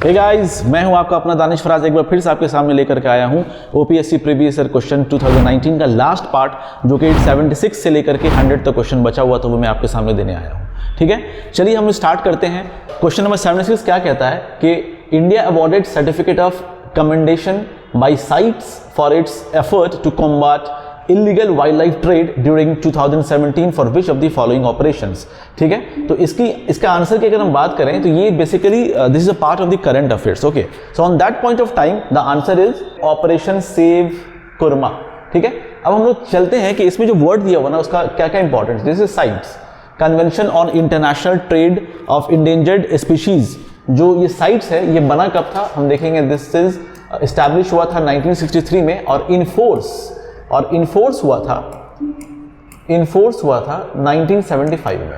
Hey guys, मैं हूं आपका अपना दानिश फराज, एक बार फिर से आपके सामने लेकर के आया हूं ओपीएससी प्रीवियस ईयर क्वेश्चन 2019 का लास्ट पार्ट, जो कि 76 से लेकर के 100 तक क्वेश्चन बचा हुआ, तो वो मैं आपके सामने देने आया हूं। ठीक है, चलिए हम स्टार्ट करते हैं। क्वेश्चन नंबर 76 क्या कहता है कि India awarded certificate of commendation by CITES for its effort to combat illegal wild life trade during 2017 for which of the following operations. ठीक है, तो इसका आंसर की अगर हम बात करें तो ये basically this is a part of the current affairs. Okay, so on that point of time the answer is operation save Kurma. ठीक है, अब हम लोग चलते हैं कि इसमें जो वर्ड दिया हुआ ना उसका क्या क्या importance. This is sites, convention on international trade off endangered species. जो ये साइट्स है ये बना कब था हम देखेंगे। दिस इज एस्टैब्लिश हुआ था 1963 में और इन्फोर्स हुआ था 1975 में।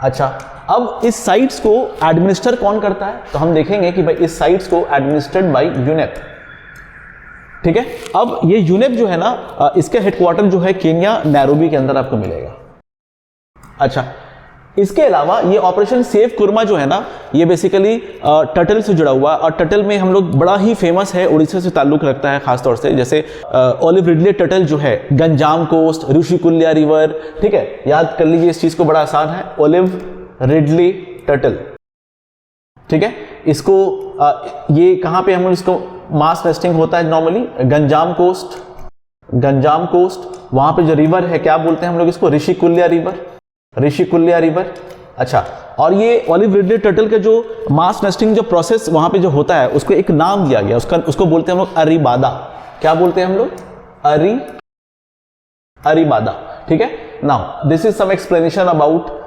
अच्छा, अब इस साइट्स को एडमिनिस्टर कौन करता है, तो हम देखेंगे कि भाई इस साइट्स को एडमिनिस्टर्ड बाय यूनेप। ठीक है, अब ये यूनेप जो है ना, इसका हेडक्वार्टर जो है केन्या नैरोबी के अंदर आपको मिलेगा। अच्छा, इसके अलावा ये ऑपरेशन सेव कुरमा जो है ना, ये बेसिकली टटल से जुड़ा हुआ, और टटल में हम लोग बड़ा ही फेमस है, उड़ीसा से ताल्लुक रखता है खासतौर से। जैसे ओलिव रिडले टटल जो है, गंजाम कोस्ट, ऋषिकुल्या रिवर। ठीक है, याद कर लीजिए इस चीज को, बड़ा आसान है, ओलिव रिडले टटल। ठीक है, इसको ये कहां पे हम लोग इसको मास नेस्टिंग होता है नॉर्मली, गंजाम कोस्ट। वहां पे जो रिवर है क्या बोलते हैं हम लोग इसको, ऋषिकुल्या रिवर। अच्छा, और ये ओलिव रिडले टर्टल के जो मास नेस्टिंग जो प्रोसेस वहां पे जो होता है उसको एक नाम दिया गया, उसको बोलते हैं हम लोग अरीबादा। क्या बोलते हैं हम लोग, अरीबादा। ठीक है, now this is some explanation about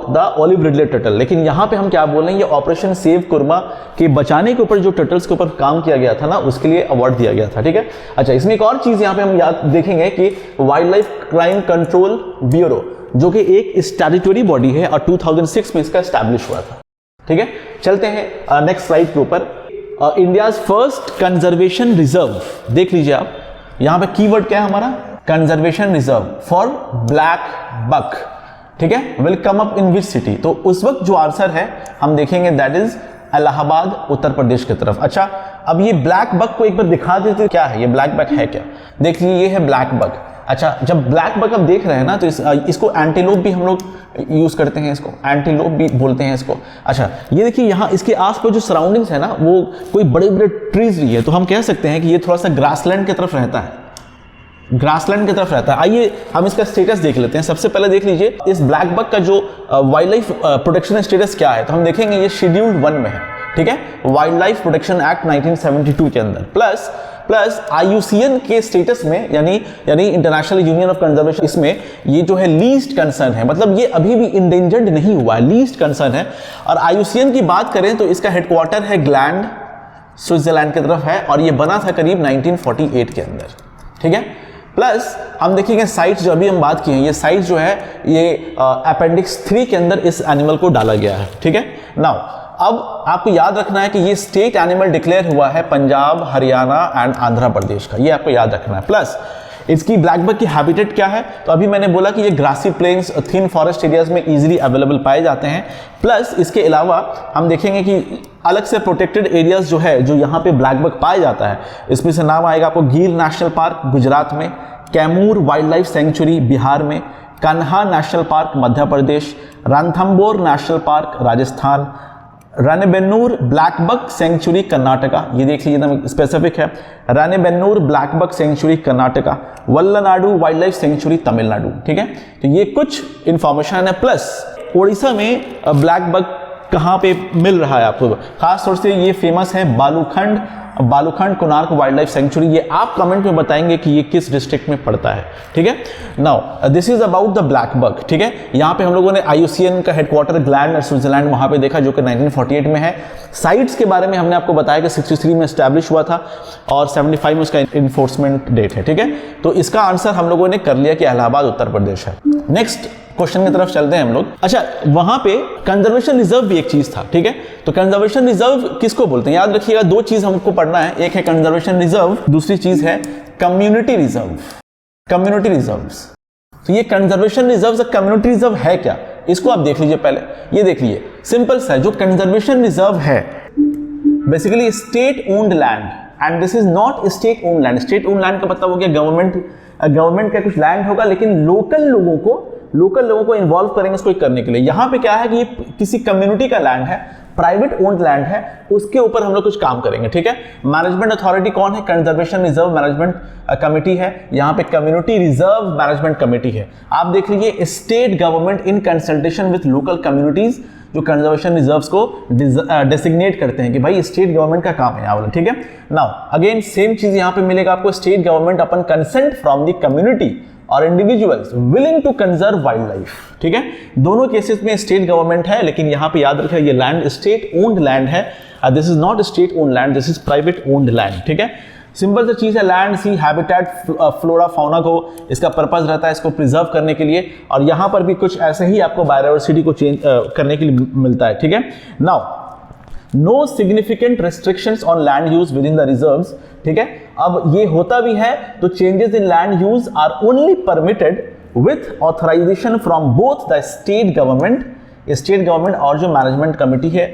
the olive ridley turtle. लेकिन यहां पे हम क्या बोल रहे हैं, ये ऑपरेशन सेव कुरमा के बचाने के ऊपर जो टर्टल्स के ऊपर काम किया गया था ना, उसके लिए अवार्ड दिया गया था। ठीक है, अच्छा, इसमें एक और चीज यहां पे हम याद देखेंगे कि wild life crime control bureau, जो कि एक स्टैट्यूटरी बॉडी है और 2006 में इसका एस्टैब्लिश हुआ था। ठीक है, चलते हैं नेक्स्ट स्लाइड के ऊपर। इंडियाज फर्स्ट कंजर्वेशन रिजर्व, देख लीजिए आप, यहां पे कीवर्ड क्या है हमारा, conservation reserve for black buck. ठीक है, will come up in which city, तो उस वक्त जो आंसर है हम देखेंगे दैट इज इलाहाबाद, उत्तर प्रदेश की तरफ। अच्छा, अब ये ब्लैक बक को एक बार दिखा देते, क्या है ये ब्लैक बक है क्या, देख लीजिए ये है ब्लैक बक। अच्छा, जब ब्लैक बक आप देख रहे हैं ना, तो इसको एंटीलोप भी हम लोग यूज करते हैं, इसको एंटीलोप भी बोलते हैं इसको। अच्छा, ये देखिए यहाँ इसके आसपास जो सराउंडिंग्स है ना, वो कोई बड़े बड़े ट्रीज नहीं है, तो हम कह सकते हैं कि ये थोड़ा सा ग्रासलैंड की तरफ रहता है, आइए हम इसका स्टेटस देख लेते हैं। सबसे पहले देख लीजिए इस ब्लैक बक का जो वाइल्ड लाइफ प्रोटेक्शन स्टेटस क्या है, तो हम देखेंगे ये शेड्यूल्ड 1 में है। ठीक है, वाइल्ड लाइफ प्रोटेक्शन एक्ट 1972 के अंदर, प्लस IUCN के स्टेटस में, यानी इंटरनेशनल यूनियन ऑफ कंजर्वेशन, इसमें ये जो है लीस्ट कंसर्न है, मतलब ये अभी भी इंडेंजर्ड नहीं हुआ है, लीस्ट कंसर्न है। और IUCN की बात करें तो इसका हेडक्वार्टर है ग्लैंड, स्विट्जरलैंड की तरफ है, और ये बना था करीब 1948 के अंदर। ठीक है, प्लस हम देखेंगे साइट्स जो अभी हम बात की हैं, ये साइट्स जो है ये अपेंडिक्स 3 के अंदर इस एनिमल को डाला गया है। ठीक है, नाउ अब आपको याद रखना है कि ये स्टेट एनिमल डिक्लेयर हुआ है पंजाब, हरियाणा एंड आंध्र प्रदेश का, ये आपको याद रखना है। प्लस इसकी ब्लैक बक की हैबिटेट क्या है, तो अभी मैंने बोला कि ये grassy plains, thin forest areas में इजीली अवेलेबल पाए जाते हैं। प्लस इसके अलावा हम देखेंगे कि अलग से प्रोटेक्टेड एरियाज जो है, जो यहाँ पे ब्लैक बक पाया जाता है, इसमें से नाम आएगा आपको गिर नेशनल पार्क गुजरात में, Kaimur wildlife sanctuary Bihar में, Kanha national park Madhya Pradesh, Ranthambore national park Rajasthan, Ranebennur black buck sanctuary Karnataka, ये देख लीजिए एकदम स्पेसिफिक है, Ranebennur black buck sanctuary Karnataka, Vallanadu wildlife sanctuary Tamil Nadu. ठीक है, तो ये कुछ इंफॉर्मेशन है। प्लस उड़ीसा में ब्लैक बक कहाँ पे मिल रहा है आपको, खास तौर से ये फेमस है Balukhand Konark wild life sanctuary. ये आप कमेंट में बताएंगे कि ये किस डिस्ट्रिक्ट में पड़ता है। ठीक है, now this is about the black buck. ठीक है, यहाँ पे हम लोगों ने IUCN का हेडक्वार्टर ग्लैंड और स्विट्जरलैंड वहां पे देखा, जो कि 1948 में है। साइट्स के बारे में हमने आपको बताया कि 63 में एस्टैब्लिश हुआ था और 75 में उसका इन्फोर्समेंट डेट है। ठीक है, तो इसका आंसर हम लोगों ने कर लिया कि इलाहाबाद उत्तर प्रदेश है। नेक्स्ट क्वेश्चन की तरफ चलते हैं हम लोग। अच्छा, वहां पे कंजर्वेशन रिजर्व भी एक चीज था। ठीक है, तो कंजर्वेशन रिजर्व किसको बोलते हैं, याद रखिएगा, 2 चीज हमको पढ़ना है, एक है कंजर्वेशन रिजर्व, दूसरी चीज है कम्युनिटी रिजर्व। तो ये कंजर्वेशन रिजर्व कम्युनिटी रिजर्व है क्या, इसको आप देख लीजिए। पहले ये देख लीजिए, सिंपल सा, जो कंजर्वेशन रिजर्व है basically state owned land, and this is not state owned land. State owned land का मतलब हो गया गवर्नमेंट का कुछ लैंड होगा, लेकिन लोकल लोगों को इन्वॉल्व करेंगे इसको करने के लिए। यहाँ पे क्या है कि ये किसी कम्युनिटी का लैंड है, प्राइवेट ओन्ड लैंड है, उसके ऊपर हम लोग कुछ काम करेंगे, ठीक है। मैनेजमेंट अथॉरिटी कौन है? कंजर्वेशन रिजर्व मैनेजमेंट कमेटी है, यहाँ पे कम्युनिटी रिजर्व मैनेजमेंट कमेटी है। आप देख लीजिए, state government in consultation with local communities, जो कंजर्वेशन रिजर्व्स को डेसिग्नेट करते हैं कि भाई स्टेट गवर्नमेंट का काम है यहाँ वाला, ठीक है। नाउ अगेन सेम चीज यहाँ पे मिलेगा आपको, state government upon consent from the community और individuals willing to conserve wildlife, ठीक है। दोनों केसेस में स्टेट गवर्नमेंट है, लेकिन यहाँ पे याद रखिए ये लैंड स्टेट ओन्ड लैंड है, this is not state owned land, this is private owned land, ठीक है। सिंपल सी चीज है, लैंड सी हैबिटेट फ्लोरा फाउना को इसका पर्पस रहता है इसको प्रिजर्व करने के लिए, और यहाँ पर भी कुछ ऐसे ही आपको बायोडायवर्सिटी को चेंज करने के लिए मिलता है, ठीक है। Now no significant restrictions on land use within the reserves, ठीक है। अब ये होता भी है तो changes in land use are only permitted with authorisation from both the state government और जो मैनेजमेंट कमेटी है,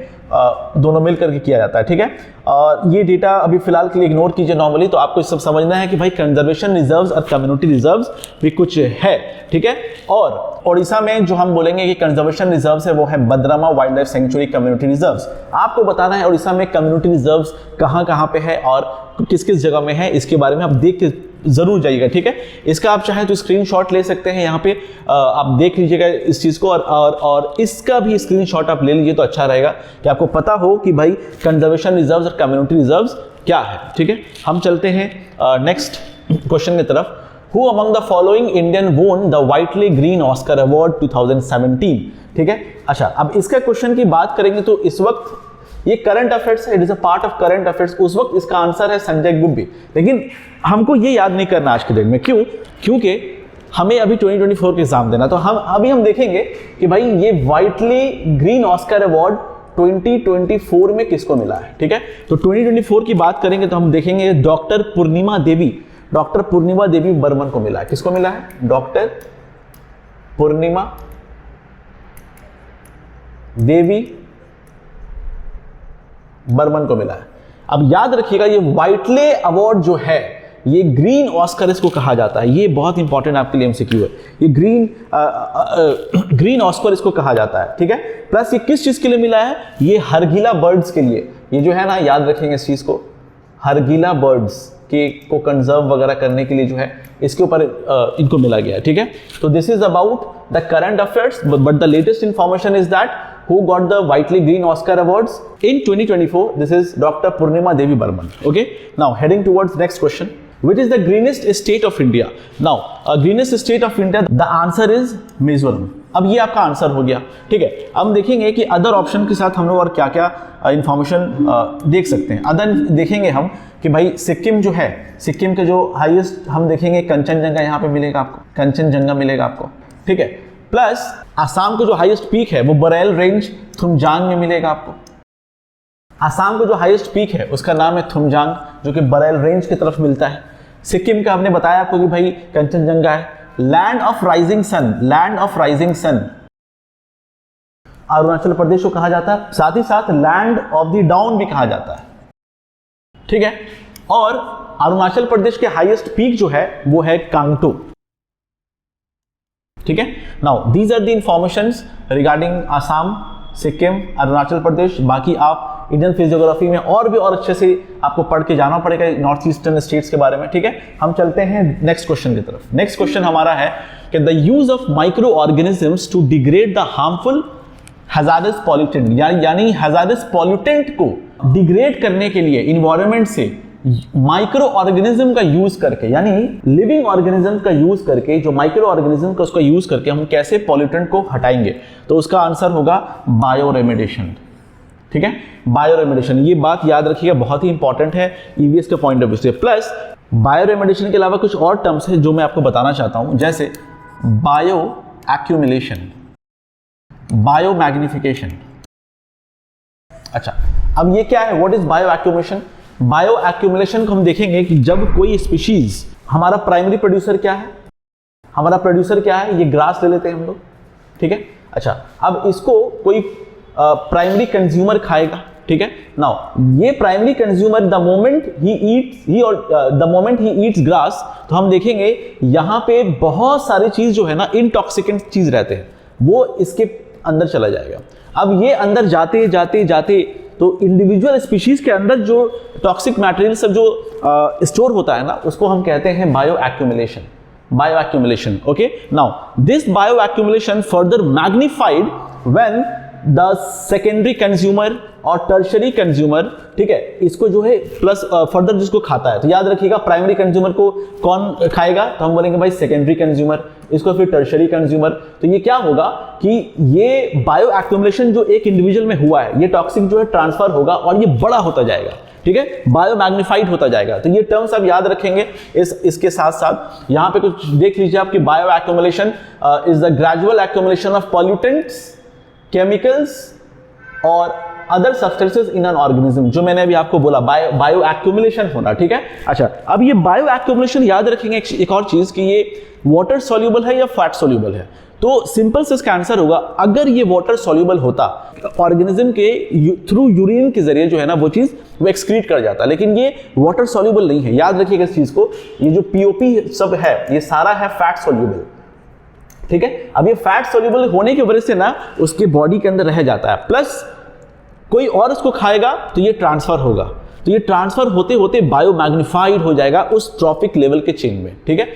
दोनों मिलकर के किया जाता है, ठीक है। और ये डेटा अभी फिलहाल के लिए इग्नोर कीजिए नॉर्मली, तो आपको सब समझना है कि भाई कंजर्वेशन रिजर्व्स और कम्युनिटी रिजर्व्स भी कुछ है, ठीक है। और ओडिशा में जो हम बोलेंगे कि कंजर्वेशन रिजर्व्स है वो है बद्रमा wildlife sanctuary community reserves. आपको बताना है ओडिशा में कम्युनिटी रिजर्व्स कहाँ पे है और किस किस जगह में है, इसके बारे में आप देख के जरूर जाइएगा, ठीक है। इसका आप चाहे तो स्क्रीनशॉट ले सकते हैं, यहाँ पे आप देख लीजिएगा इस चीज को, और इसका भी स्क्रीनशॉट आप ले लीजिए तो अच्छा रहेगा कि आपको पता हो कि भाई कंजर्वेशन रिजर्व्स और कम्युनिटी रिजर्व्स क्या है, ठीक है। हम चलते हैं नेक्स्ट क्वेश्चन की तरफ। Who among the following Indian won the Whiteley Green Oscar Award 2017, ठीक है। अच्छा, अब इसका क्वेश्चन की बात करेंगे तो इस वक्त ये करंट अफेयर्स है, it is a part of current affairs. उस वक्त इसका आंसर है संजय गुब्बी, लेकिन हमको ये याद नहीं करना आज के दिन में। क्यों? क्योंकि हमें अभी 2024 के एग्जाम देना, तो हम देखेंगे कि भाई ये व्हाइटली ग्रीन ऑस्कर अवार्ड 2024 में किसको मिला है, ठीक है। तो 2024 की बात करेंगे तो हम देखेंगे डॉक्टर पूर्णिमा देवी बर्मन को मिला है। किसको मिला है? डॉक्टर पूर्णिमा देवी बर्मन को मिला है। अब याद रखिएगा, ये व्हाइटले अवार्ड जो है ये ग्रीन ऑस्कर इसको कहा जाता है। ये बहुत इंपॉर्टेंट आपके लिए एमसीक्यू है, ये ग्रीन ऑस्कर इसको कहा जाता है, ठीक है। प्लस ये किस चीज के लिए मिला है? ये हरगिला बर्ड्स के लिए। ये जो है ना, याद रखेंगे इस चीज को, हरगिला बर्ड्स के को कंजर्व वगैरह करने के लिए जो है इसके ऊपर इनको मिला गया है, ठीक है। तो this is about the current affairs, but the latest information is that who got the Whiteley Green Oscar Awards in 2024. This is Dr. Purnima Devi Burman. Okay. Now heading towards next question. Which is the greenest state of India? Now, greenest state of India, the answer is Mizoram. अब ये आपका answer हो गया, ठीक है। अब देखेंगे कि अदर ऑप्शन के साथ हम लोग और क्या क्या इंफॉर्मेशन देख सकते हैं। अदर देखेंगे हम कि भाई सिक्किम जो है, सिक्किम के जो हाईएस्ट हम देखेंगे कंचनजंगा यहाँ पे मिलेगा आपको, कंचनजंगा मिलेगा आपको, ठीक है। प्लस आसाम को जो हाईएस्ट पीक है वो बरेल रेंज थुमजांग में मिलेगा आपको। आसाम को जो हाईएस्ट पीक है उसका नाम है थुमजांग, जो कि बरेल रेंज की तरफ मिलता है। सिक्किम का हमने बताया आपको कि भाई कंचनजंगा है। Land of rising sun Arunachal Pradesh को कहा जाता है, साथ ही साथ लैंड ऑफ द डाउन भी कहा जाता है, ठीक है। और अरुणाचल प्रदेश के हाईएस्ट पीक जो है वो है कांगटो, ठीक है। Now these are the informations regarding Assam, Sikkim, Arunachal Pradesh. बाकी आप इंडियन फिजियोग्राफी में और भी और अच्छे से आपको पढ़ के जाना पड़ेगा नॉर्थ ईस्टर्न स्टेट्स के बारे में, ठीक है। हम चलते हैं नेक्स्ट क्वेश्चन की तरफ। नेक्स्ट क्वेश्चन हमारा है कि the use of micro organisms to degrade the harmful hazardous pollutant, यानी हैजार्डस पॉल्यूटेंट को डिग्रेड करने के लिए इन्वायरमेंट से माइक्रो ऑर्गेनिज्म का यूज करके, यानी लिविंग ऑर्गेनिज्म का यूज करके, जो माइक्रो ऑर्गेनिज्म का उसका यूज करके हम कैसे पॉल्यूटेंट को हटाएंगे, तो उसका आंसर होगा बायो रेमेडिएशन, ठीक है। बायो रेमेडिएशन, ये बात याद रखिएगा, बहुत ही इंपॉर्टेंट है ईवीएस के पॉइंट ऑफ व्यू से। प्लस बायो रेमेडिएशन के अलावा कुछ और टर्म्स है जो मैं आपको बताना चाहता हूं, जैसे बायो एक्यूमुलेशन, बायो मैग्निफिकेशन। अच्छा, अब ये क्या है? What is bio accumulation? Bio accumulation को हम देखेंगे कि जब कोई स्पीशीज, हमारा प्राइमरी प्रोड्यूसर क्या है? हमारा प्रोड्यूसर क्या है? ये ग्रास ले लेते हैं हम लोग, ठीक है। अच्छा, अब इसको कोई प्राइमरी कंज्यूमर खाएगा, ठीक है। नाउ ये primary consumer the moment he eats grass, तो हम देखेंगे यहां पे बहुत सारी चीज जो है ना इंटॉक्सिकेंट चीज रहते हैं, वो इसके अंदर चला जाएगा। अब ये अंदर जाते जाते जाते तो इंडिविजुअल स्पीशीज के अंदर जो टॉक्सिक मटेरियल सब जो स्टोर होता है ना, उसको हम कहते हैं bio accumulation. Okay, now this bio accumulation further magnified when the secondary consumer और टर्शरी कंज्यूमर, ठीक है, इसको जो है प्लस फर्दर जिसको खाता है, तो याद रखिएगा प्राइमरी कंज्यूमर को कौन खाएगा, तो हम बोलेंगे भाई सेकेंडरी कंज्यूमर, इसको फिर टर्शरी कंज्यूमर। तो ये क्या होगा कि ये बायो एक्यूमुलेशन जो एक इंडिविजुअल में हुआ है, ये टॉक्सिक जो है ट्रांसफर होगा और ये बड़ा होता जाएगा, ठीक है, बायो मैग्निफाइड होता जाएगा। तो ये टर्म्स आप याद रखेंगे। इसके साथ साथ यहां पे कुछ देख लीजिए आपकी bioaccumulation is the gradual accumulation of pollutants, chemicals और other substances in an organism, जो मैंने अभी आपको बोला बायो एक्यूमुलेशन होना, ठीक है। अच्छा, अब ये बायो एक्यूमुलेशन याद रखेंगे एक और चीज कि ये वाटर सॉल्यूबल है या फैट सॉल्यूबल है। तो सिंपल से इसका आंसर होगा, अगर ये वाटर सॉल्यूबल होता, ऑर्गेनिज्म के थ्रू यूरिन के जरिए जो है ना वो चीज वो एक्सक्रीट कर जाता, लेकिन ये वाटर सॉल्यूबल नहीं है। याद रखिएगा इस चीज को, ये जो पीओपी सब है ये सारा है फैट सॉल्यूबल, ठीक है। अब ये फैट सॉल्यूबल होने की वजह से ना उसके बॉडी के अंदर रह जाता है, प्लस कोई और इसको खाएगा तो ये ट्रांसफर होगा, तो ये ट्रांसफर होते होते बायो मैग्निफाइड हो जाएगा उस ट्रॉपिक लेवल के चेन में, ठीक है।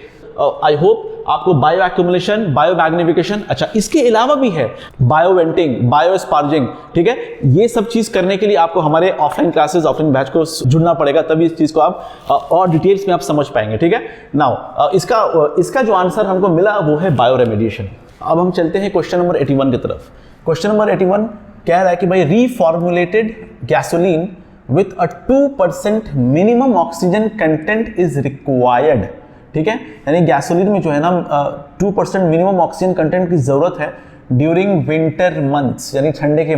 आई होप आपको बायो एक्यूमुलेशन, बायो मैग्निफिकेशन, अच्छा इसके अलावा भी है बायो वेंटिंग, बायो स्पार्जिंग, ठीक है। ये सब चीज करने के लिए आपको हमारे ऑफलाइन क्लासेस, ऑफलाइन बैच को जुड़ना पड़ेगा, तभी इस चीज को आप और डिटेल्स में आप समझ पाएंगे, ठीक है। नाउ इसका जो आंसर हमको मिला वो है बायो रेमेडिएशन। अब हम चलते हैं क्वेश्चन नंबर 81 की तरफ। क्वेश्चन नंबर 81 कह रहा है कि भाई reformulated gasoline with a 2% minimum oxygen content is required, ठीक है। यानी गैसोलीन में जो है ना 2% मिनिमम ऑक्सीजन कंटेंट की जरूरत है ड्यूरिंग विंटर मंथ्स, यानी ठंडे के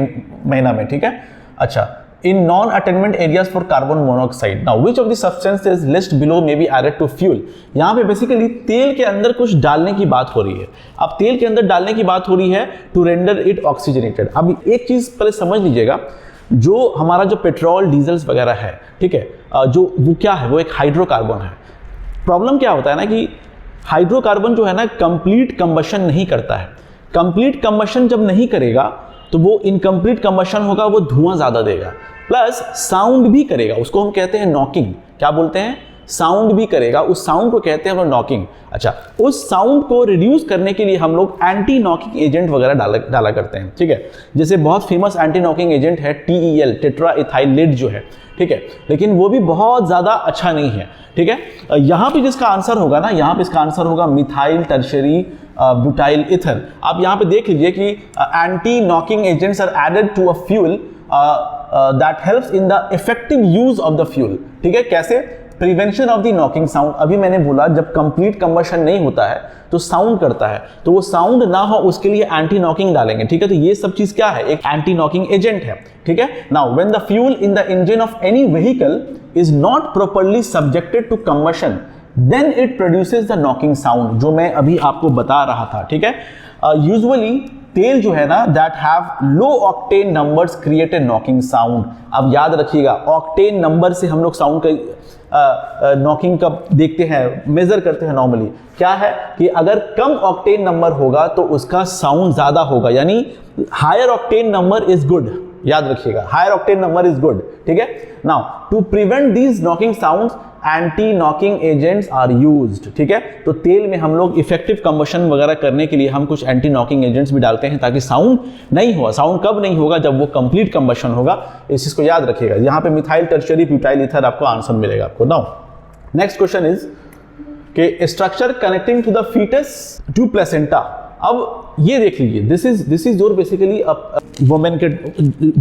महीना में, ठीक है। अच्छा, in non attainment areas for carbon monoxide, now which of the substances list below may be added to fuel. यहाँ पे बेसिकली तेल के अंदर कुछ डालने की बात हो रही है। अब तेल के अंदर डालने की बात हो रही है टू रेंडर इट ऑक्सीजनेटेड। अब एक चीज पहले समझ लीजिएगा, जो हमारा जो पेट्रोल डीजल्स वगैरह है, ठीक है, जो वो क्या है, वो एक हाइड्रोकार्बन है। प्रॉब्लम क्या होता है ना कि हाइड्रोकार्बन जो है ना कंप्लीट कंबशन नहीं करता है। कंप्लीट कंबशन जब नहीं करेगा तो वो इनकम्प्लीट कंबशन होगा, वो धुआं ज्यादा देगा, प्लस साउंड भी करेगा, उसको हम कहते हैं नॉकिंग। क्या बोलते हैं? साउंड भी करेगा, उस साउंड को कहते हैं हम लोग नॉकिंग। अच्छा, उस साउंड को रिड्यूस करने के लिए हम लोग एंटी नॉकिंग एजेंट वगैरह डाला करते हैं, ठीक है। जैसे बहुत फेमस एंटी नॉकिंग एजेंट है TEL, टेट्रा इथाइल लीड जो है, ठीक है, लेकिन वो भी बहुत ज्यादा अच्छा नहीं है, ठीक है। यहाँ पे जिसका आंसर होगा ना, यहाँ पे इसका आंसर होगा मिथाइल टर्शरी ब्यूटाइल ईथर। आप यहाँ पे देख लीजिए कि anti knocking agents are added to a fuel that helps in the effective use of the fuel, ठीक है। कैसे? Prevention of the knocking sound. अभी मैंने बोला जब कंप्लीट कंबशन नहीं होता है तो साउंड करता है, तो वो साउंड ना हो उसके लिए एंटी नॉकिंग डालेंगे, ठीक है। तो ये सब चीज क्या है? एक एंटी नॉकिंग एजेंट है, ठीक है। Now when the fuel in the engine of any vehicle is not properly subjected to combustion, then it produces the knocking sound, जो मैं अभी आपको बता रहा था, ठीक है। यूजुअली तेल जो है ना that have low octane numbers create a knocking sound. अब याद रखिएगा, ऑक्टेन नंबर से हम लोग साउंड का नॉकिंग का देखते हैं, मेजर करते हैं नॉर्मली। क्या है कि अगर कम ऑक्टेन नंबर होगा तो उसका साउंड ज्यादा होगा, यानी higher octane number is good. याद रखिएगा, higher octane number is good, ठीक है। Now to prevent these knocking sounds anti knocking agents are used, ठीक है। तो तेल में हम लोग इफेक्टिव कंबशन वगैरह करने के लिए हम कुछ एंटी नॉकिंग एजेंट्स भी डालते हैं ताकि साउंड नहीं हो। साउंड कब नहीं होगा? जब वो कंप्लीट कंबशन होगा। इस चीज को याद रखिएगा। यहाँ पे मिथाइल टर्शरी ब्यूटाइल ईथर आपको आंसर मिलेगा आपको। नाउ नेक्स्ट क्वेश्चन इज कि structure connecting to the foetus to placenta. अब ये देख लीजिए, this is your basically women के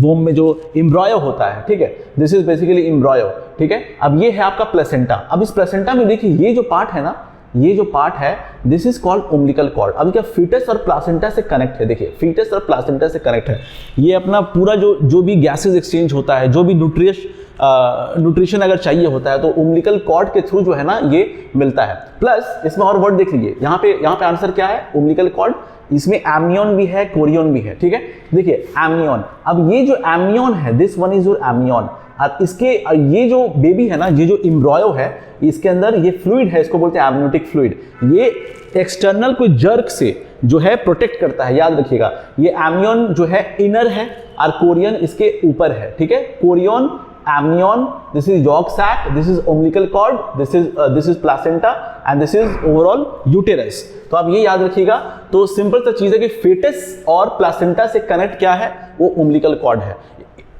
वोम में जो एम्ब्रॉयो होता है, ठीक है, दिस इज बेसिकली एम्ब्रॉयो, ठीक है। अब ये है आपका प्लेसेंटा। अब इस प्लेसेंटा में देखिए ये जो पार्ट है ना, ये जो पार्ट है दिस इज कॉल्ड उम्बिलिकल कॉर्ड। अब क्या फीटस और प्लासेंटा से कनेक्ट है, देखिए फीटस और प्लासेंटा से कनेक्ट है। ये अपना पूरा जो भी गैसेस एक्सचेंज होता है, जो भी न्यूट्रिशन अगर चाहिए होता है तो उम्बिलिकल कॉर्ड के थ्रू जो है ना ये मिलता है। प्लस इसमें और वर्ड देख लीजिए, यहाँ पे आंसर क्या है, उम्बिलिकल कॉर्ड। इसमें एमियन भी है, कोरियन भी है, ठीक है। देखिए एमियन, अब ये जो एमियन है दिस वन इज योर एमियन, और इसके ये जो बेबी है ना, ये जो एम्ब्रॉयो है, इसके अंदर ये फ्लूइड है, इसको बोलते हैं एमनियोटिक फ्लूइड। ये एक्सटर्नल कोई जर्क से जो है प्रोटेक्ट करता है, याद रखिएगा। ये एमियन जो है इनर है और कोरियन इसके ऊपर है, ठीक है। Korean, amnion, this is yolk sac, this is umbilical cord, this is placenta and this is overall uterus। तो आप ये याद रखिएगा। तो सिंपल सा चीज है कि फेटस और प्लासेंटा से कनेक्ट क्या है, वो umbilical cord है।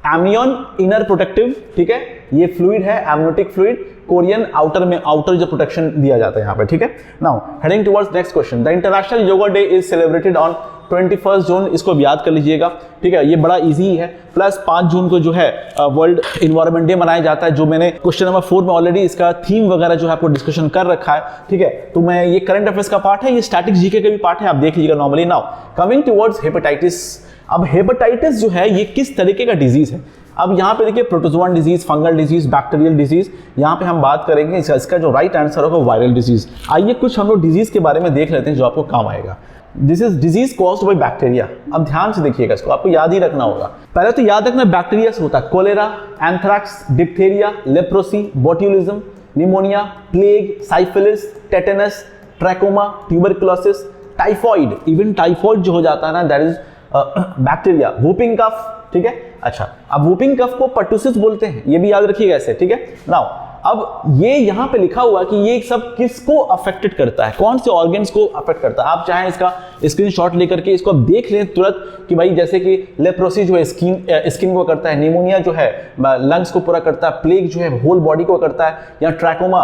amnion इनर प्रोटेक्टिव, ठीक है, ये फ्लूइड है amniotic फ्लूइड। कोरियन आउटर जो प्रोटेक्शन दिया जाता है यहाँ पे, ठीक है। Now heading towards next question, the international yoga day is celebrated on 21 जून, इसको भी याद कर लीजिएगा, ठीक है। ये बड़ा इजी है। प्लस 5 जून को जो है वर्ल्ड इन्वायरमेंट डे मनाया जाता है, जो मैंने क्वेश्चन नंबर 4 में ऑलरेडी इसका थीम वगैरह जो है आपको डिस्कशन कर रखा है, ठीक है। तो मैं ये करंट अफेयर्स का पार्ट है, ये स्टैटिक जीके का भी पार्ट है, आप देख लीजिएगा normally. Now coming towards hepatitis. अब हेपेटाइटिस जो है ये किस तरीके का डिजीज है। अब यहाँ पे देखिए protozoan disease, fungal disease, bacterial disease, यहाँ पे हम बात करेंगे। इसका जो राइट आंसर होगा वायरल डिजीज। आइए कुछ हम लोग डिजीज के बारे में देख लेते हैं जो आपको काम आएगा। This is disease caused by bacteria. अब ध्यान से देखिएगा, इसको आपको याद ही रखना होगा। पहले तो याद रखना बैक्टीरिया से होता है cholera, anthrax, diphtheria, leprosy, botulism, pneumonia, plague, syphilis, tetanus, trachoma, tuberculosis, typhoid. Even typhoid जो हो जाता है ना, that is bacteria. Whooping cough, ठीक है। अच्छा, अब वूपिंग कफ को पर्टुसिस बोलते हैं, ये भी याद रखिएगा ऐसे, ठीक है। नाउ अब ये यहाँ पे लिखा हुआ कि ये सब किसको अफेक्टेड करता है, कौन से ऑर्गन्स को अफेक्ट करता है। आप चाहें इसका स्क्रीनशॉट लेकर के इसको आप देख लें तुरंत कि भाई जैसे कि लेप्रोसी जो है स्किन को करता है, निमोनिया जो है लंग्स को पूरा करता है, प्लेग जो है होल बॉडी को करता है, या ट्रैकोमा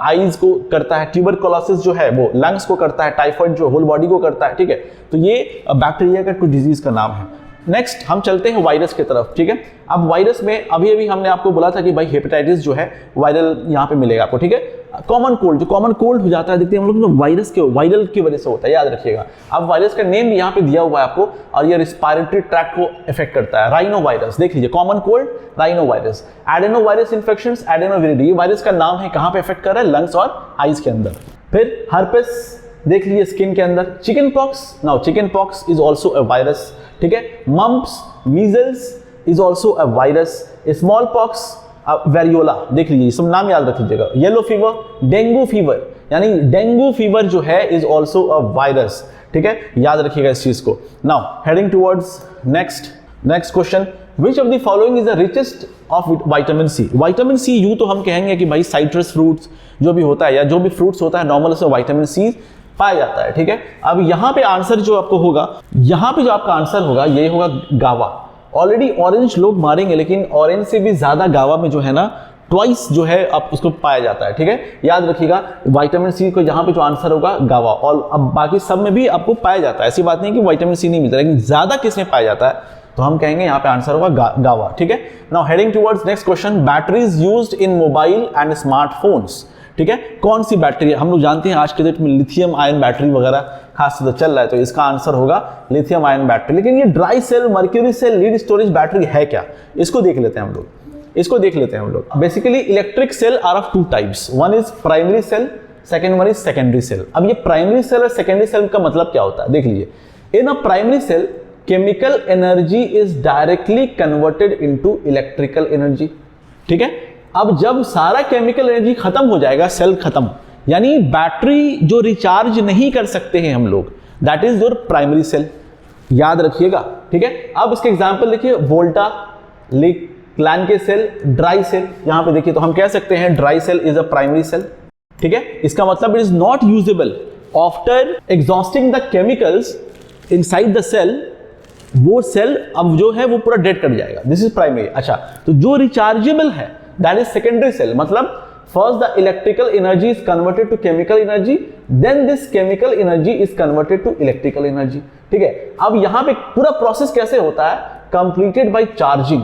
आईज को करता है, ट्यूबरकुलोसिस जो है वो लंग्स को करता है, टाइफॉइड जो होल बॉडी को करता है, ठीक है। तो ये बैक्टीरिया का कुछ डिजीज का नाम है। नेक्स्ट हम चलते हैं वायरस की तरफ, ठीक है। अब वायरस में अभी हमने आपको बोला था कि भाई हेपेटाइटिस जो है वायरल यहाँ पे मिलेगा आपको, ठीक है। कॉमन कोल्ड, जो कॉमन कोल्ड हो जाता है देखते हैं हम लोग, वायरल की वजह से होता है, याद रखिएगा। अब वायरस का नेम भी यहाँ पे दिया हुआ है आपको, और ये रिस्पायरेटरी ट्रैक्ट को इफेक्ट करता है। राइनो वायरस, देख लीजिए, common cold, rhinovirus. Adenovirus infections, adenoviridae, ये वायरस का नाम है, कहाँ पे इफेक्ट कर रहा है, लंग्स और आइज के अंदर। फिर हर्पेस देख लीजिए स्किन के अंदर। Chicken pox, now chicken pox is also a virus, ठीक है। Mumps, measles is also a virus. Small pox, variola, देख लीजिए, सब नाम याद रख लीजिएगा। येलो फीवर, डेंगू फीवर, यानी डेंगू फीवर जो है इज ऑल्सो अ वायरस, ठीक है, याद रखिएगा इस चीज को। Now heading towards next question, which of the following is the richest of vitamin C. Vitamin C यूं तो हम कहेंगे कि भाई साइट्रस फ्रूट्स जो भी होता है, या जो भी फ्रूट्स होता है नॉर्मल, उसमें विटामिन सी पाया जाता है, ठीक है। अब यहाँ पे आंसर जो आपको होगा, यहाँ पे जो आपका आंसर होगा ये होगा गावा। ऑलरेडी ऑरेंज लोग मारेंगे, लेकिन ऑरेंज से भी ज्यादा गावा में जो है ना ट्वाइस जो है आप उसको पाया जाता है, ठीक है। याद रखिएगा विटामिन सी को यहाँ पे जो आंसर होगा गावा। और अब बाकी सब में भी आपको पाया जाता है, ऐसी बात नहीं कि विटामिन सी नहीं मिलता, लेकिन ज्यादा किसमें पाया जाता है, तो हम कहेंगे यहाँ पे आंसर होगा गावा, ठीक है। Now heading towards next question, batteries used in mobile and smartphones, ठीक है। कौन सी बैटरी, हम लोग जानते हैं आज के डेट में लिथियम आयन बैटरी वगैरह खास तो चल रहा है, तो इसका आंसर होगा लिथियम आयन बैटरी। लेकिन ये dry cell, mercury cell, lead storage battery है क्या, इसको देख लेते हैं हम लोग। Basically electric cell are of 2 types, one is primary cell, second one is secondary cell. अब ये प्राइमरी सेल और सेकेंडरी सेल का मतलब क्या होता है, देख लीजिए। In a primary cell chemical energy is directly converted into electrical energy, ठीक है। अब जब सारा केमिकल एनर्जी खत्म हो जाएगा, सेल खत्म, यानी बैटरी जो रिचार्ज नहीं कर सकते हैं हम लोग, that is your primary cell, याद रखिएगा, ठीक है। अब इसके एग्जांपल देखिए, वोल्टा, क्लैन के सेल, ड्राई सेल। यहां पे देखिए तो हम कह सकते हैं dry cell is a primary cell, ठीक है। इसका मतलब it is not usable after exhausting the chemicals inside the cell. वो सेल अब जो है वो पूरा डेड कर जाएगा, दिस इज प्राइमरी। अच्छा, तो जो रिचार्जेबल है दैट इज सेकेंडरी सेल, मतलब first the electrical energy is converted to chemical energy, then this chemical energy is converted to electrical energy, ठीक है। अब यहां पे पूरा प्रोसेस कैसे होता है, कंप्लीटेड बाय चार्जिंग,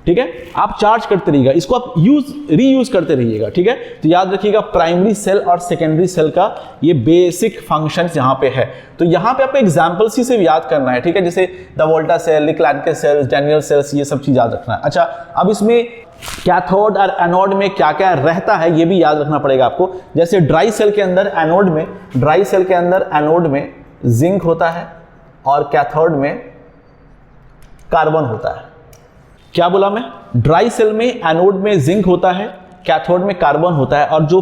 ठीक है, आप चार्ज करते रहिएगा, इसको आप रीयूज करते रहिएगा, ठीक है। तो याद रखिएगा प्राइमरी सेल और सेकेंडरी सेल का ये बेसिक फंक्शंस यहाँ पे है। तो यहाँ पे आपको एग्जांपल्स ही से याद करना है, ठीक है, जैसे the Volta cell, Leclanche cells, Daniell cells, ये सब चीज याद रखना है। अच्छा, अब इसमें कैथोड और एनोड में क्या क्या रहता है ये भी याद रखना पड़ेगा आपको। जैसे ड्राई सेल के अंदर एनोड में जिंक होता है और कैथोड में कार्बन होता है। क्या बोला मैं? ड्राई सेल में एनोड में जिंक होता है, कैथोड में कार्बन होता है, और जो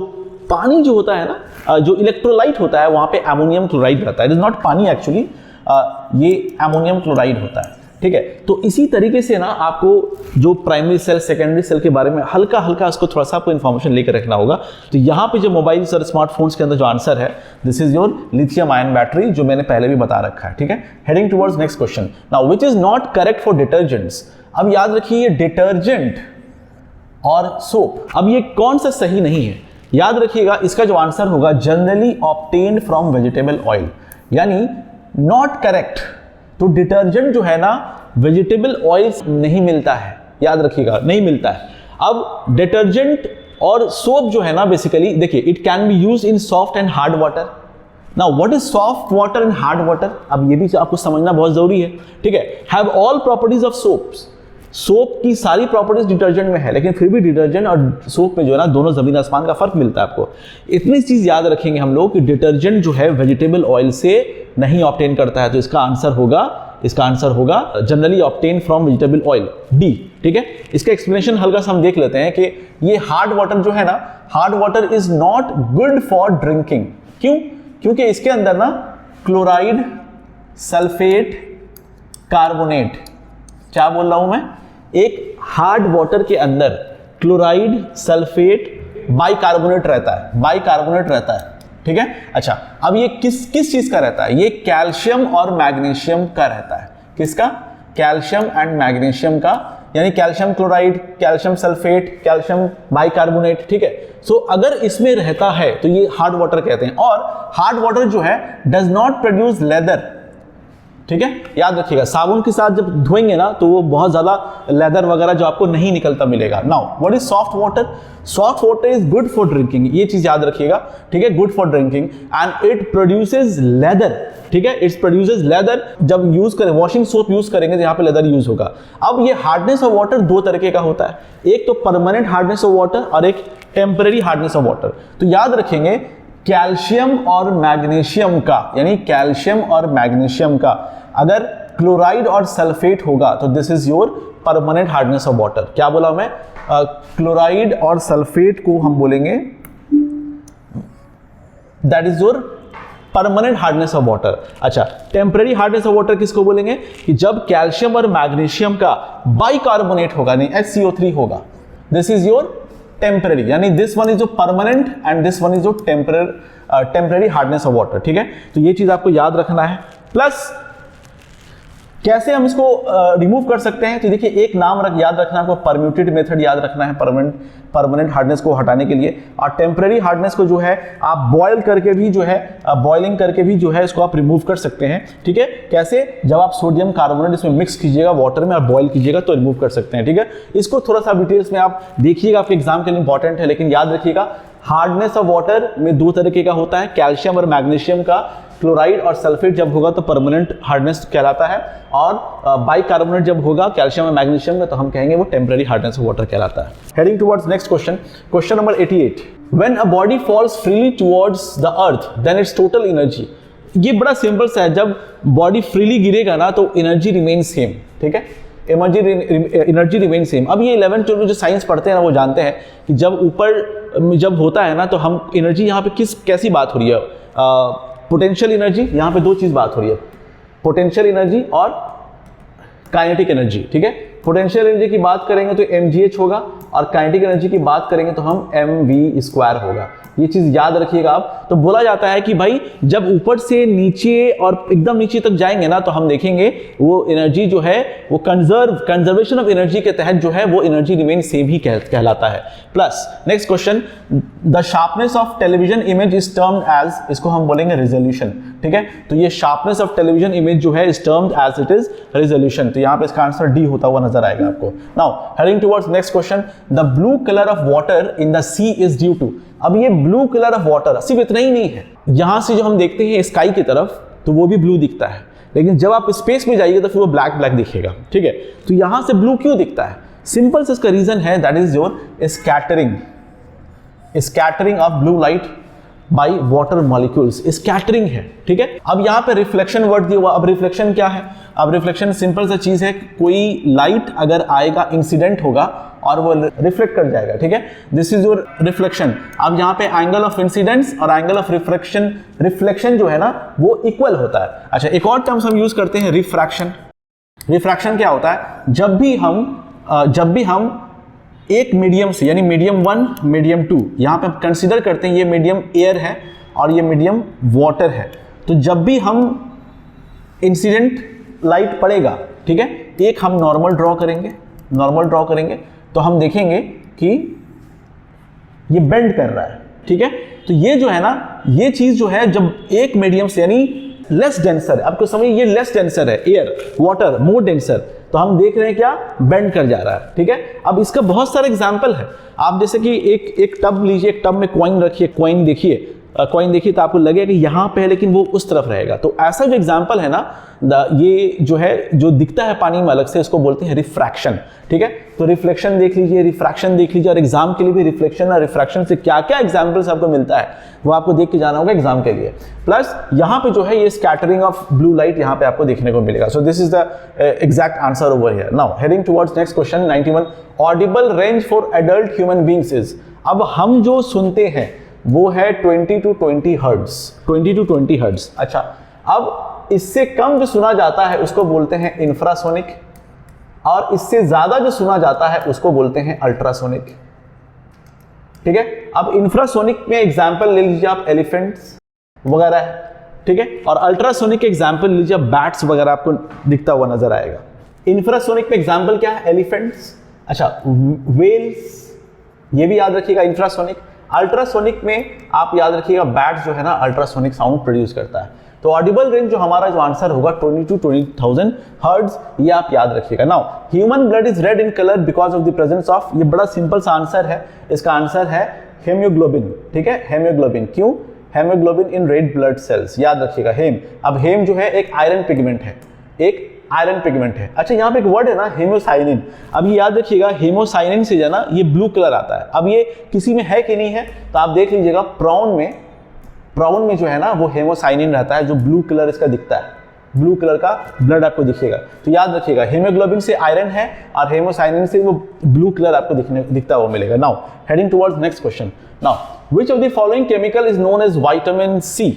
पानी जो होता है ना, जो इलेक्ट्रोलाइट होता है, वहां पे अमोनियम क्लोराइड रहता है। इट इज नॉट पानी एक्चुअली, ये अमोनियम क्लोराइड होता है, ठीक है। तो इसी तरीके से ना आपको जो प्राइमरी सेल, सेकेंडरी सेल के बारे में हल्का हल्का उसको थोड़ा सा आपको इन्फॉर्मेशन लेकर रखना होगा। तो यहाँ पे जो मोबाइल्स और स्मार्टफोन्स के अंदर जो आंसर है, this is your lithium ion battery, जो मैंने पहले भी बता रखा है, ठीक है। Heading towards next question. Now which is not correct for detergents. अब याद रखिए ये डिटर्जेंट और सोप, अब ये कौन सा सही नहीं है, याद रखिएगा इसका जो आंसर होगा generally obtained from vegetable oil, यानी नॉट करेक्ट। तो डिटर्जेंट जो है ना वेजिटेबल ऑयल नहीं मिलता है, याद रखिएगा नहीं मिलता है। अब डिटर्जेंट और सोप जो है ना बेसिकली देखिए, it can be use in soft and hard water. Now what is soft water and hard water, अब ये भी आपको समझना बहुत जरूरी है, ठीक है। Have all properties of soaps, soap की सारी प्रॉपर्टीज डिटर्जेंट में है, लेकिन फिर भी डिटर्जेंट और सोप में जो है ना दोनों जमीन आसमान का फर्क मिलता है आपको। इतनी चीज याद रखेंगे हम लोग कि डिटर्जेंट जो है वेजिटेबल ऑयल से नहीं ऑब्टेन करता है। तो इसका आंसर होगा generally obtain from vegetable oil, D, ठीक है। इसका एक्सप्लेनेशन हल्का सा हम देख लेते हैं कि ये हार्ड वाटर जो है ना, hard water is not good for drinking. क्यों? क्योंकि इसके अंदर ना क्लोराइड, सल्फेट, कार्बोनेट, क्या बोल रहा हूं मैं, एक हार्ड वाटर के अंदर क्लोराइड, सल्फेट, बाइकार्बोनेट रहता है, ठीक है। अच्छा, अब ये किस चीज का रहता है? ये कैल्शियम और मैग्नीशियम का रहता है। किसका? कैल्शियम एंड मैग्नीशियम का, यानी calcium chloride, calcium sulphate, calcium bicarbonate, ठीक है। सो अगर इसमें रहता है तो ये हार्ड वाटर कहते हैं। और हार्ड वाटर जो है डज नॉट प्रोड्यूस लेदर, ठीक है, याद रखिएगा। साबुन के साथ जब धोएंगे ना तो वो बहुत ज्यादा लेदर वगैरह जो आपको नहीं निकलता मिलेगा। Now what is soft water? Soft water is good for drinking, ये चीज याद रखिएगा, ठीक है, good for drinking and it produces leather, ठीक है, इट्स प्रोड्यूसेस लेदर। जब यूज करें, वॉशिंग सोप यूज करेंगे तो यहाँ पे लेदर यूज होगा। अब ये हार्डनेस ऑफ वाटर दो तरीके का होता है, एक तो परमानेंट हार्डनेस ऑफ वाटर और एक टेम्परेरी हार्डनेस ऑफ वाटर। तो याद रखेंगे कैल्शियम और मैग्नीशियम का, यानी कैल्शियम और मैग्नीशियम का अगर क्लोराइड और सल्फेट होगा तो this is your permanent hardness of water. क्या बोला मैं? क्लोराइड और सल्फेट को हम बोलेंगे that is your permanent hardness of water. अच्छा, टेम्परेरी हार्डनेस ऑफ वाटर किसको बोलेंगे? कि जब कैल्शियम और मैग्नीशियम का बाइकार्बोनेट होगा, नहीं HCO3 होगा, दिस इज योर टेम्परेरी, यानी this one is your permanent and this one is your temporary hardness of water, ठीक है। तो ये चीज आपको याद रखना है। प्लस कैसे हम इसको रिमूव कर सकते हैं? तो देखिए एक नाम याद रखना है आपको, परम्यूटेड मेथड याद रखना है परमानेंट हार्डनेस को हटाने के लिए। और टेम्परेरी हार्डनेस को जो है आप बॉयल करके भी जो है, बॉइलिंग करके भी जो है इसको आप रिमूव कर सकते हैं, ठीक है। कैसे? जब आप सोडियम कार्बोनेट इसमें मिक्स कीजिएगा वाटर में और बॉयल कीजिएगा तो रिमूव कर सकते हैं, ठीक है। इसको थोड़ा सा डिटेल्स में आप देखिएगा, आपके एग्जाम के लिए इंपॉर्टेंट है। लेकिन याद रखिएगा हार्डनेस ऑफ वाटर में दो तरीके का होता है, कैल्शियम और मैग्नीशियम का। क्लोराइड और सल्फेट जब होगा तो परमानेंट हार्डनेस कहलाता है, और बाइकार्बोनेट जब होगा कैल्शियम और मैग्नीशियम का तो हम कहेंगे वो टेम्परेरी हार्डनेस ऑफ वाटर कहलाता है। Heading towards next question, question number 88। When a body falls freely towards the earth then its total energy. ये बड़ा सिंपल सा है, जब बॉडी फ्रीली गिरेगा ना तो एनर्जी रिमेन सेम, ठीक है, एनर्जी रिमेन सेम। अब ये 11th 12 जो साइंस पढ़ते हैं ना वो जानते हैं कि जब ऊपर जब होता है ना तो हम एनर्जी, यहाँ पे कैसी बात हो रही है? पोटेंशियल एनर्जी, यहाँ पे दो चीज बात हो रही है, पोटेंशियल एनर्जी और काइनेटिक एनर्जी, ठीक है। पोटेंशियल एनर्जी की बात करेंगे तो mgh होगा, और काइनेटिक एनर्जी की बात करेंगे तो हम mv² होगा। ये चीज याद रखिएगा आप। तो बोला जाता है कि भाई जब ऊपर से नीचे और एकदम नीचे तक जाएंगे ना तो हम देखेंगे वो एनर्जी जो है वो कंजर्वेशन ऑफ एनर्जी के तहत जो है वो एनर्जी रिमेन सेम ही कहलाता है। Plus next question, the sharpness of television image is termed as, इसको हम बोलेंगे रेजोल्यूशन, ठीक है। तो ये शार्पनेस ऑफ टेलीविजन इमेज जो है is termed as it is resolution. तो यहाँ पे इसका आंसर डी होता हुआ नजर नजर आएगा आपको। Now heading towards next question, the blue colour of water in the sea is due to. अब ये ब्लू कलर ऑफ वाटर सिर्फ इतना ही नहीं है, यहां से जो हम देखते हैं स्काई की तरफ तो वो भी ब्लू दिखता है, लेकिन जब आप स्पेस में जाइए तो फिर वो ब्लैक ब्लैक दिखेगा, ठीक है। तो यहां से ब्लू क्यों दिखता है? सिंपल से इसका रीजन है, that is your scattering of blue light by water molecules, scattering है, ठीक है। अब यहां पे रिफ्लेक्शन वर्ड दिया हुआ। अब रिफ्लेक्शन क्या है? अब रिफ्लेक्शन सिंपल सा चीज है, कोई लाइट अगर आएगा, इंसिडेंट होगा और वो रिफ्लेक्ट कर जाएगा, ठीक है। This is your reflection. अब यहाँ पे एंगल ऑफ इंसिडेंस और एंगल ऑफ रिफ्लेक्शन जो है ना वो इक्वल होता है। अच्छा, एक और टर्म्स हम यूज करते हैं, रिफ्रैक्शन। रिफ्रैक्शन क्या होता है? जब भी हम एक मीडियम से, यानी मीडियम 1 मीडियम 2, यहाँ पे हम कंसिडर करते हैं ये मीडियम एयर है और ये मीडियम वाटर है, तो जब भी हम इंसिडेंट लाइट पड़ेगा, ठीक है, एक हम नॉर्मल ड्रॉ करेंगे तो हम देखेंगे कि ये बेंड कर रहा है, ठीक है। तो ये जो है ना, ये चीज जो है जब एक मीडियम से, यानी लेस डेंसर, आपको समझिए ये लेस डेंसर है, एयर वाटर मोर डेंसर, तो हम देख रहे हैं क्या, बेंड कर जा रहा है, ठीक है। अब इसका बहुत सारे एग्जाम्पल है। आप जैसे कि एक टब लीजिए, एक टब में कॉइन रखिए, कॉइन देखिए तो आपको लगेगा कि यहाँ पे है लेकिन वो उस तरफ रहेगा। तो ऐसा जो एग्जाम्पल है ना, ये जो है, जो दिखता है पानी में अलग से, इसको बोलते हैं रिफ्रैक्शन, ठीक है। तो रिफ्लेक्शन देख लीजिए, रिफ्रैक्शन देख लीजिए, और एग्जाम के लिए भी रिफ्लेक्शन और रिफ्रैक्शन से क्या क्या एग्जाम्पल्स आपको मिलता है वो आपको देख के जाना होगा एग्जाम के लिए। प्लस यहाँ पे जो है ये स्कैटरिंग ऑफ ब्लू लाइट यहाँ पे आपको देखने को मिलेगा। So this is the exact answer over here. Now heading towards next question 91, Audible range for adult human beings is. अब हम जो सुनते हैं वो है 20 to 20 हर्ट्ज। अच्छा, अब इससे कम जो सुना जाता है उसको बोलते हैं इंफ्रासोनिक, और इससे ज्यादा जो सुना जाता है उसको बोलते हैं अल्ट्रासोनिक, ठीक है। अब इंफ्रासोनिक में एग्जांपल ले लीजिए आप, एलिफेंट्स वगैरह है, ठीक है, और अल्ट्रासोनिक एग्जांपल लीजिए आप, बैट्स वगैरह आपको दिखता हुआ नजर आएगा। इंफ्रासोनिक में एग्जांपल क्या है? एलिफेंट्स, अच्छा, वेल्स, ये भी याद रखिएगा इंफ्रासोनिक। अल्ट्रासोनिक में आप याद रखिएगा बैट जो है ना अल्ट्रासोनिक साउंड प्रोड्यूस करता है। तो ऑडिबल रेंज जो हमारा जो आंसर होगा 20 to 20,000 हर्ट्ज, ये आप याद रखिएगा। Now human blood is red in colour because of the presence of, ये बड़ा सिंपल सा आंसर है, इसका आंसर है हेमोग्लोबिन, ठीक है। हेमोग्लोबिन, क्यों? Haemoglobin in red blood cells, याद रखिएगा हेम। अब हेम जो है एक आयरन पिगमेंट है, अच्छा यहाँ पे एक वर्ड है ना हेमोसाइनिन, अब ये याद रखिएगा हेमोसाइनिन से जो ना ये ब्लू कलर आता है। अब ये किसी में है कि नहीं है तो आप देख लीजिएगा, प्रॉन में जो है ना वो हेमोसाइनिन रहता है, जो ब्लू कलर इसका दिखता है, ब्लू कलर का ब्लड आपको दिखेगा। तो याद रखिएगा हेमोग्लोबिन से आयरन है और हेमोसाइनिन से वो ब्लू कलर आपको दिखता हुआ मिलेगा। Now heading towards next question, now which of the following chemical is known as vitamin C.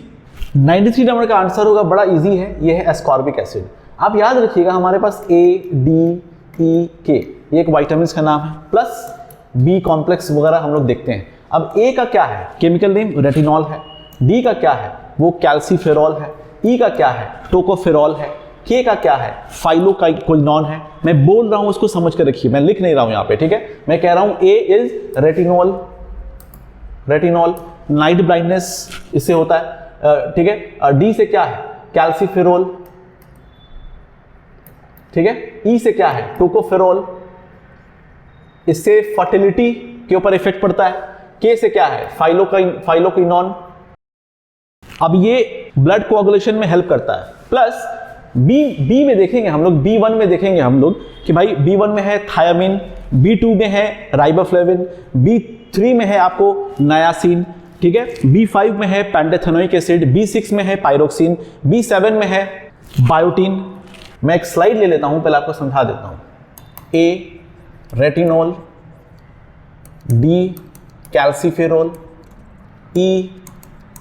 93 number का आंसर होगा, बड़ा इजी है, ये है एस्कॉर्बिक एसिड। आप याद रखिएगा हमारे पास ADEK ये एक विटामिन का नाम है, प्लस बी कॉम्प्लेक्स वगैरह हम लोग देखते हैं। अब ए का क्या है? केमिकल नेम रेटिनॉल है। डी का क्या है? वो कैल्सीफेरॉल है। ई का क्या है? टोकोफेरॉल है। के का क्या है? फाइलोक्विनोन है। मैं बोल रहा हूं उसको समझ कर रखिए, मैं लिख नहीं रहा हूं यहां पे, ठीक है। मैं कह रहा हूं ए इज रेटिनॉल, नाइट ब्लाइंडनेस इससे होता है, ठीक है। डी से क्या है? कैल्सीफेरॉल, ठीक है। ई से क्या है? टोकोफेरॉल, इससे फर्टिलिटी के ऊपर इफेक्ट पड़ता है। के से क्या है? फाइलोक्विनोन, अब ये ब्लड कोआगुलेशन में हेल्प करता है। प्लस बी में देखेंगे हम लोग, B1 में देखेंगे हम लोग कि भाई B1 में है थायामिन, B2 में है राइबोफ्लेविन, B3 में है आपको नायासिन, ठीक है। B5 में है पैंटेथेनोइक एसिड, B6 में है पायरोक्सिन, B7 में है बायोटीन। मैं एक स्लाइड ले लेता हूं, पहले आपको समझा देता हूं। A retinol, D calciferol, E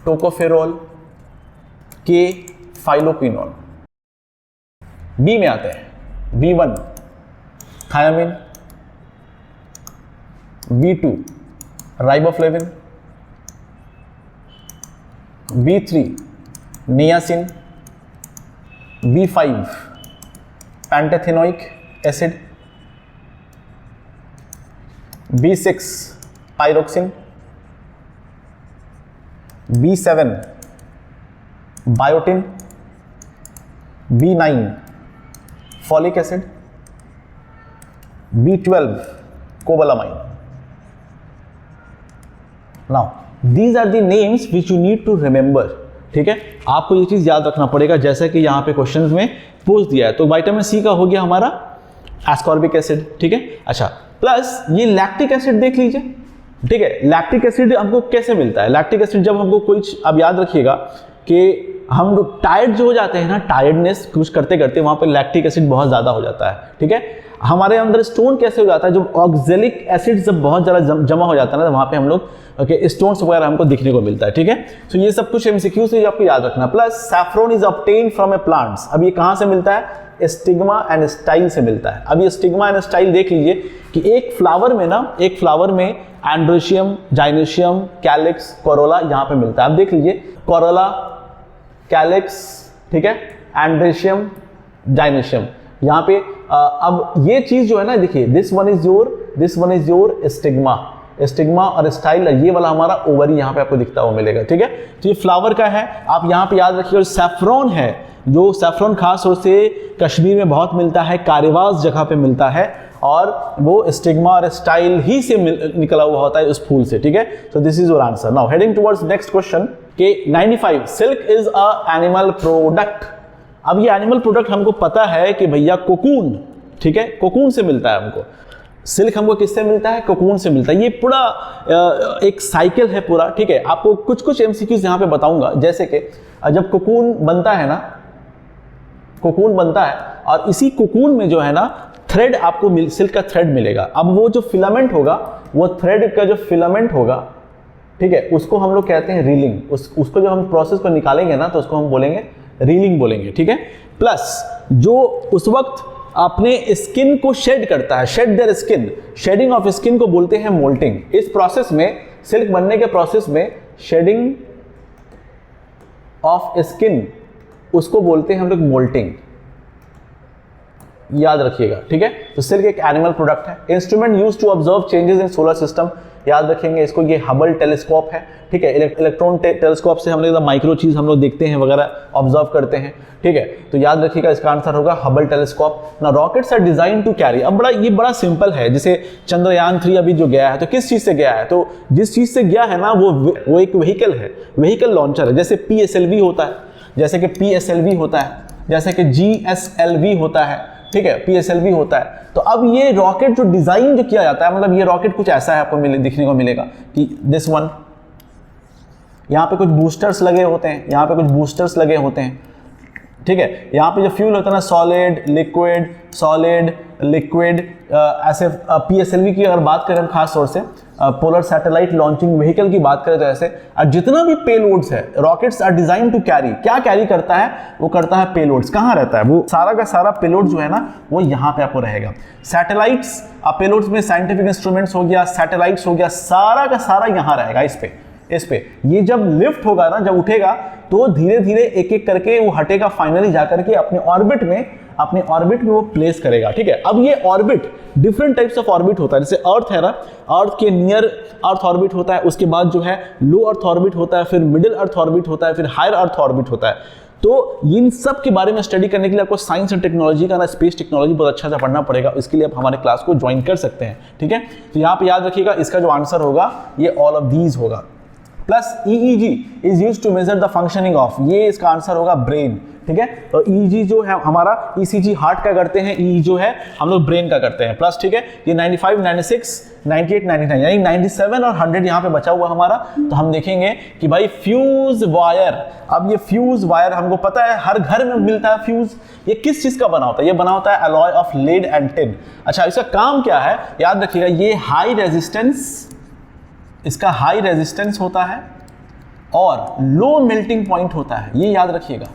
tocopherol, K phylloquinone. B में आते हैं B1 thiamine, B2 riboflavin, B3 niacin, B5 pantothenic acid, B6 pyridoxine, B7 biotin, B9 folic acid, B12 cobalamin. Now these are the names which you need to remember. ठीक है, आपको ये चीज याद रखना पड़ेगा जैसा कि यहाँ पे क्वेश्चंस में पूछ दिया है। तो विटामिन सी का हो गया हमारा एस्कॉर्बिक एसिड, ठीक है। अच्छा, प्लस ये लैक्टिक एसिड देख लीजिए, ठीक है। लैक्टिक एसिड हमको कैसे मिलता है? लैक्टिक एसिड जब हमको कुछ, अब याद रखिएगा कि हम टायर्ड जो हो जाते हैं ना, टायर्डनेस कुछ करते करते, वहां पे लैक्टिक एसिड बहुत ज्यादा हो जाता है, ठीक है। हमारे अंदर स्टोन कैसे हो जाता है? जब ऑक्जेलिक एसिड जब बहुत ज्यादा जमा हो जाता है ना, तो वहां पे हम लोग स्टोन्स वगैरह हमको दिखने को मिलता है, ठीक है। तो ये सब कुछ एमसीक्यू से आपको याद रखना। Plus saffron is obtained from A plants. अब ये कहां से मिलता है? स्टिग्मा एंड स्टाइल से मिलता है। अब ये स्टिग्मा एंड स्टाइल देख लीजिए कि एक फ्लावर में एंड्रोशियम, जाइनेशियम, कैलिक्स, कोरोला यहाँ पे मिलता है। अब देख लीजिए, कोरोला, कैलिक्स, ठीक है, एंड्रोशियम, जाइनेशियम यहाँ पे। अब ये चीज जो है ना, देखिए this one is your stigma और स्टाइल, ये वाला हमारा ओवरी यहाँ पे आपको दिखता हुआ मिलेगा, ठीक है। तो ये फ्लावर का है, आप यहाँ पे याद रखिए। सैफ्रॉन है, जो सैफ्रॉन खास तौर से कश्मीर में बहुत मिलता है, कारेवास जगह पे मिलता है, और वो स्टिग्मा और स्टाइल ही से निकला हुआ होता है उस फूल से, ठीक है। तो this is your answer. Now heading towards next question के 95 silk is a animal product. अब ये एनिमल प्रोडक्ट हमको पता है कि भैया कोकून, ठीक है, कोकून से मिलता है हमको। सिल्क हमको किससे मिलता है? कोकून से मिलता है। ये पूरा एक साइकिल है पूरा, ठीक है। आपको कुछ कुछ एमसीक्यूज यहाँ पे बताऊंगा, जैसे कि जब कोकून बनता है ना, कोकून बनता है और इसी कोकून में जो है ना थ्रेड आपको सिल्क का थ्रेड मिलेगा। अब वो जो फिलामेंट होगा, वो थ्रेड का जो फिलामेंट होगा, ठीक है, उसको हम लोग कहते हैं रीलिंग। उसको जब हम प्रोसेस को निकालेंगे ना, तो उसको हम बोलेंगे रीलिंग बोलेंगे, ठीक है। प्लस जो उस वक्त अपने स्किन को शेड करता है, shade their skin, shedding of skin को बोलते हैं मोल्टिंग। इस प्रोसेस में, सिल्क बनने के प्रोसेस में शेडिंग ऑफ स्किन, उसको बोलते हैं हम लोग मोल्टिंग, याद रखिएगा, ठीक है। तो सिल्क एक एनिमल प्रोडक्ट है। Instrument used to observe changes in solar system, याद रखेंगे इसको, ये हबल टेलीस्कोप है, ठीक है। इलेक्ट्रॉन टेलीस्कोप से हम लोग माइक्रो चीज हम लोग देखते हैं वगैरह, ऑब्जर्व करते हैं, ठीक है। तो याद रखिएगा इसका आंसर होगा हबल टेलीस्कोप। ना rockets are design to carry. अब ये बड़ा सिंपल है, जैसे चंद्रयान 3 अभी जो गया है, तो किस चीज से गया है? तो जिस चीज से गया है ना, वो एक व्हीकल है, व्हीकल लॉन्चर है। जैसे PSLV होता है, जैसे कि PSLV होता है, जैसे कि GSLV होता है, ठीक है, PSLV होता है। तो अब ये रॉकेट जो डिजाइन जो किया जाता है, मतलब ये रॉकेट कुछ ऐसा है, आपको दिखने को मिलेगा कि दिस वन, यहाँ पे कुछ बूस्टर्स लगे होते हैं, यहाँ पे कुछ बूस्टर्स लगे होते हैं, ठीक है। यहाँ पे जो फ्यूल होता है ना, सॉलिड लिक्विड, ऐसे PSLV की अगर बात करें हम, खास तौर से पोलर सैटेलाइट लॉन्चिंग व्हीकल की बात करें, तो ऐसे जितना भी पेलोड्स है, rockets are design to carry. क्या कैरी करता है? वो करता है पेलोड्स। कहाँ रहता है वो? सारा का सारा पेलोड जो है ना, वो यहाँ पे आपको रहेगा। सैटेलाइट्स, पेलोड्स में साइंटिफिक इंस्ट्रूमेंट्स हो गया, सैटेलाइट्स हो गया, सारा का सारा यहाँ रहेगा इस पे। ये जब लिफ्ट होगा ना, जब उठेगा, तो धीरे धीरे एक एक करके वो हटेगा, फाइनली जाकर के अपने ऑर्बिट में वो प्लेस करेगा, ठीक है। अब ये orbit different types of orbit होता है। जैसे अर्थ है ना, अर्थ के नियर अर्थ ऑर्बिट होता है, उसके बाद जो है लो अर्थ ऑर्बिट होता है, फिर मिडिल अर्थ ऑर्बिट होता है, फिर हायर अर्थ ऑर्बिट होता है। तो इन सब के बारे में स्टडी करने के लिए आपको साइंस एंड टेक्नोलॉजी का ना, स्पेस टेक्नोलॉजी बहुत अच्छा से पढ़ना पड़ेगा। इसके लिए आप हमारे क्लास को ज्वाइन कर सकते हैं, ठीक है। तो यहाँ पे याद रखिएगा, इसका जो आंसर होगा ये ऑल ऑफ दीज होगा। Plus EEG is used to measure the functioning of, ये इसका आंसर होगा ब्रेन, ठीक है। तो EEG जो है हमारा, ECG हार्ट का करते हैं, EEG जो है हम लोग ब्रेन का करते हैं। प्लस, ठीक है, ये 95, 96, 98, 99, यानी 97 और 100 यहाँ पे बचा हुआ हमारा। तो हम देखेंगे कि भाई फ्यूज वायर, अब ये फ्यूज वायर हमको पता है हर घर में मिलता है फ्यूज। ये किस चीज का बना होता है? ये बना होता है alloy of lead and tin. अच्छा, इसका काम क्या है? याद रखिएगा, ये हाई रेजिस्टेंस, इसका हाई रेजिस्टेंस होता है और लो मेल्टिंग पॉइंट होता है। ये याद रखिएगा,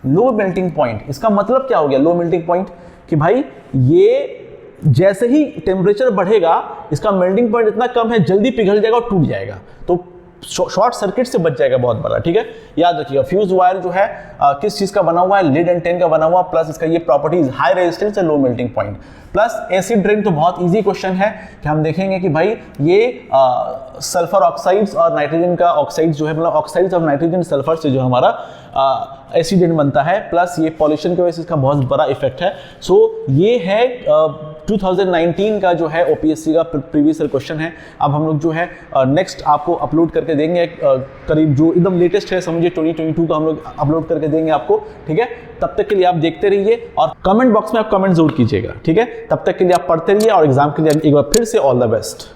लो मेल्टिंग पॉइंट। इसका मतलब क्या हो गया लो मेल्टिंग पॉइंट? कि भाई ये जैसे ही टेम्परेचर बढ़ेगा, इसका मेल्टिंग पॉइंट इतना कम है, जल्दी पिघल जाएगा और टूट जाएगा, तो शॉर्ट सर्किट से बच जाएगा बहुत बड़ा, ठीक है। याद रखिएगा, फ्यूज वायर जो है किस चीज का बना हुआ है? लीड एंड टिन का बना हुआ, प्लस इसका ये प्रॉपर्टीज हाई रेजिस्टेंस और low melting point. Plus acid drain, तो बहुत इजी क्वेश्चन है कि हम देखेंगे कि भाई ये सल्फर ऑक्साइड्स और नाइट्रोजन का ऑक्साइड्स जो है, मतलब ऑक्साइड्स ऑफ नाइट्रोजन सल्फर से जो हमारा एसिड ड्रेन बनता है। प्लस ये पॉल्यूशन की वजह से इसका बहुत बड़ा इफेक्ट है। सो ये है 2019 का जो है ओपीएससी का प्रीवियस ईयर क्वेश्चन है। अब हम लोग जो है नेक्स्ट आपको अपलोड करके देंगे, करीब जो एकदम लेटेस्ट है समझिए 2022 का हम लोग अपलोड करके देंगे आपको, ठीक है। तब तक के लिए आप देखते रहिए और कमेंट बॉक्स में आप कमेंट जरूर कीजिएगा, ठीक है। तब तक के लिए आप पढ़ते रहिए और एग्जाम के लिए एक बार फिर से ऑल द बेस्ट।